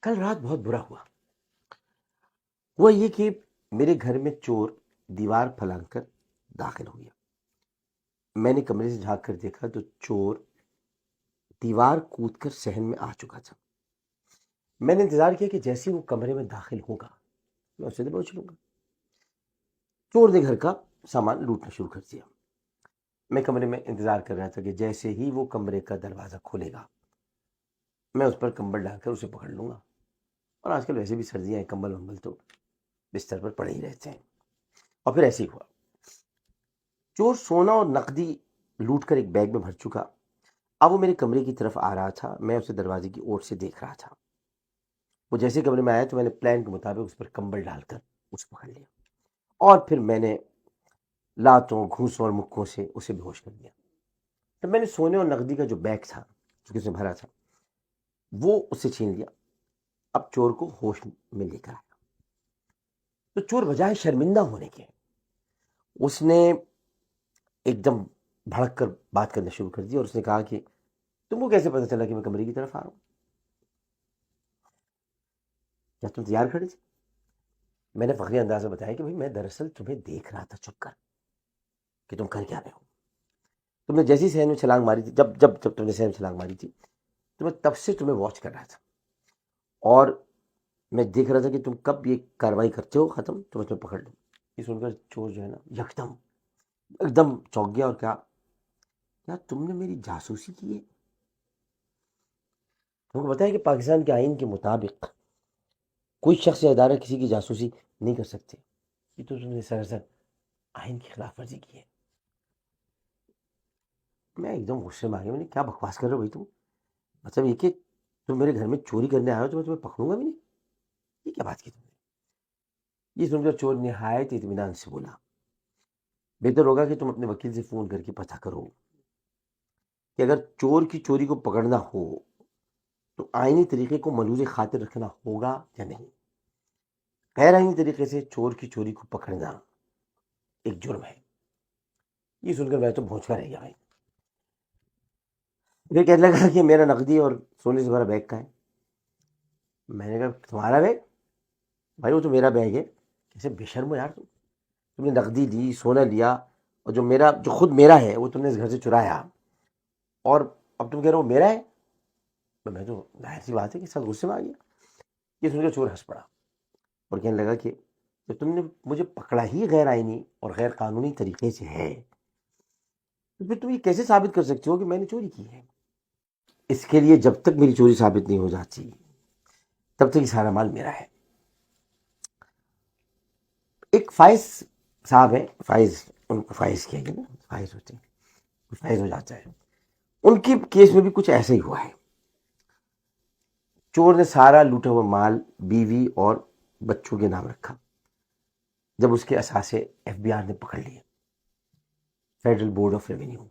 کل رات بہت برا ہوا یہ کہ میرے گھر میں چور دیوار پھلانگ کر داخل ہو گیا۔ میں نے کمرے سے جھانک کر دیکھا تو چور دیوار کود کر صحن میں آ چکا تھا۔ میں نے انتظار کیا کہ جیسے وہ کمرے میں داخل ہوگا میں اسے دبوچ لوں گا۔ چور نے گھر کا سامان لوٹنا شروع کر دیا۔ میں کمرے میں انتظار کر رہا تھا کہ جیسے ہی وہ کمرے کا دروازہ کھولے گا میں اس پر کمبل ڈال کر اسے پکڑ لوں گا، اور آج کل ویسے بھی سردیاں ہیں، کمبل ومبل تو بستر پر پڑے ہی رہتے ہیں۔ اور پھر ایسے ہی ہوا، چور سونا اور نقدی لوٹ کر ایک بیگ میں بھر چکا۔ اب وہ میرے کمرے کی طرف آ رہا تھا، میں اسے دروازے کی اوٹ سے دیکھ رہا تھا۔ وہ جیسے کمرے میں آیا تو میں نے پلان کے مطابق اس پر کمبل ڈال کر اسے پکڑ لیا، اور پھر میں نے لاتوں گھوسوں اور مکوں سے اسے بے ہوش کر دیا۔ تب میں نے سونے اور نقدی کا جو بیگ تھا جو کہ اس نے بھرا تھا وہ اس سے چھین لیا۔ اب چور کو ہوش میں لے کر آیا تو چور بجائے شرمندہ ہونے کے اس نے ایک دم بھڑک کر بات کرنا شروع کر دی، اور اس نے کہا کہ تم کو کیسے پتا چلا کہ میں کمرے کی طرف آ رہا ہوں؟ کیا تم تیار کھڑے تھے؟ میں نے فخری انداز میں بتایا کہ بھائی میں دراصل تمہیں دیکھ رہا تھا چھپ کر کہ تم کر کیا رہے ہو۔ تم نے جیسی صحن میں چھلانگ ماری تھی، جب تم نے صحن میں چھلانگ ماری تھی تو میں تب سے تمہیں واچ کر رہا تھا، اور میں دیکھ رہا تھا کہ تم کب یہ کاروائی کرتے ہو ختم تو میں تمہیں پکڑ لوں۔ یہ سن کر چور جو ہے نا یکدم ایک دم چونک گیا، اور کیا تم نے میری جاسوسی کی ہے؟ تم کو بتایا کہ پاکستان کے آئین کے مطابق کوئی شخص یا ادارہ کسی کی جاسوسی نہیں کر سکتے، یہ تو تم نے سراسر آئین کی خلاف ورزی کی ہے۔ میں ایک دم غصے میں آ گیا، میں نے کیا بکواس کر رہے ہو بھائی تم؟ مطلب یہ کہ تم میرے گھر میں چوری کرنے آئے ہو تو میں تمہیں پکڑوں گا بھی نہیں؟ یہ کیا بات کی تم نے؟ یہ سن کر چور نہایت اطمینان سے بولا، بہتر ہوگا کہ تم اپنے وکیل سے فون کر کے پتہ کرو کہ اگر چور کی چوری کو پکڑنا ہو تو آئینی طریقے کو ملحوظ خاطر رکھنا ہوگا یا نہیں۔ غیر آئینی طریقے سے چور کی چوری کو پکڑنا ایک جرم ہے۔ یہ سن کر میں تو بھونچا رہ گیا بھائی۔ پھر کہنے لگا کہ میرا نقدی اور سونے سے بھرا بیگ کا ہے۔ میں نے کہا تمہارا بیگ؟ بھائی وہ تو میرا بیگ ہے۔ کیسے بے شرم ہو یار تم نے نقدی لی، سونا لیا، اور جو خود میرا ہے وہ تم نے اس گھر سے چرایا، اور اب تم کہہ رہے ہو میرا ہے؟ میں تو ظاہر سی بات ہے کہ ساتھ غصے میں آ گیا۔ یہ سن کر چور ہنس پڑا اور کہنے لگا کہ جب تم نے مجھے پکڑا ہی غیر آئینی اور غیر قانونی طریقے سے ہے تو پھر تم یہ کیسے ثابت کر سکتے ہو کہ میں نے چوری کی ہے؟ اس کے لیے جب تک میری چوری ثابت نہیں ہو جاتی تب تک یہ سارا مال میرا ہے۔ ایک فائز صاحب ہیں، فائز، ان کو فائز کیا گیا نا، فائز ہوتے ہیں، فائز ہو جاتا ہے۔ ان کے کیس میں بھی کچھ ایسا ہی ہوا ہے۔ چور نے سارا لوٹا ہوا مال بیوی اور بچوں کے نام رکھا۔ جب اس کے اثاثے ایف بی آر نے پکڑ لیے، فیڈرل بورڈ آف ریونیو،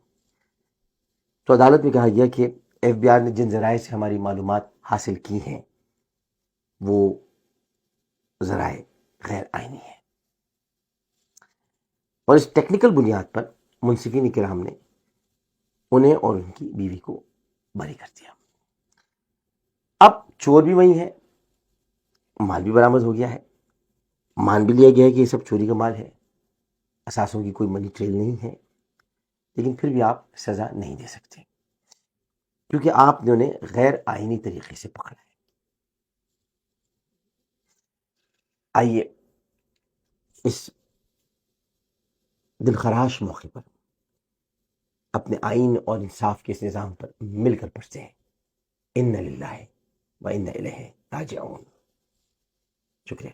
تو عدالت میں کہا گیا کہ ایف بی آر نے جن ذرائع سے ہماری معلومات حاصل کی ہیں وہ ذرائع غیر آئینی ہیں، اور اس ٹیکنیکل بنیاد پر منصفین کرام نے انہیں اور ان کی بیوی کو بری کر دیا۔ اب چور بھی وہی ہے، مال بھی برآمد ہو گیا ہے، مان بھی لیا گیا ہے کہ یہ سب چوری کا مال ہے، اثاثوں کی کوئی منی ٹریل نہیں ہے، لیکن پھر بھی آپ سزا نہیں دے سکتے کیونکہ آپ نے انہیں غیر آئینی طریقے سے پکڑا ہے۔ آئیے اس دلخراش موقع پر اپنے آئین اور انصاف کے اس نظام پر مل کر پڑھتے ہیں، اِنَّ لِلَّهِ وَإِنَّ إِلَيْهِ رَاجِعُونَ۔ شکریہ۔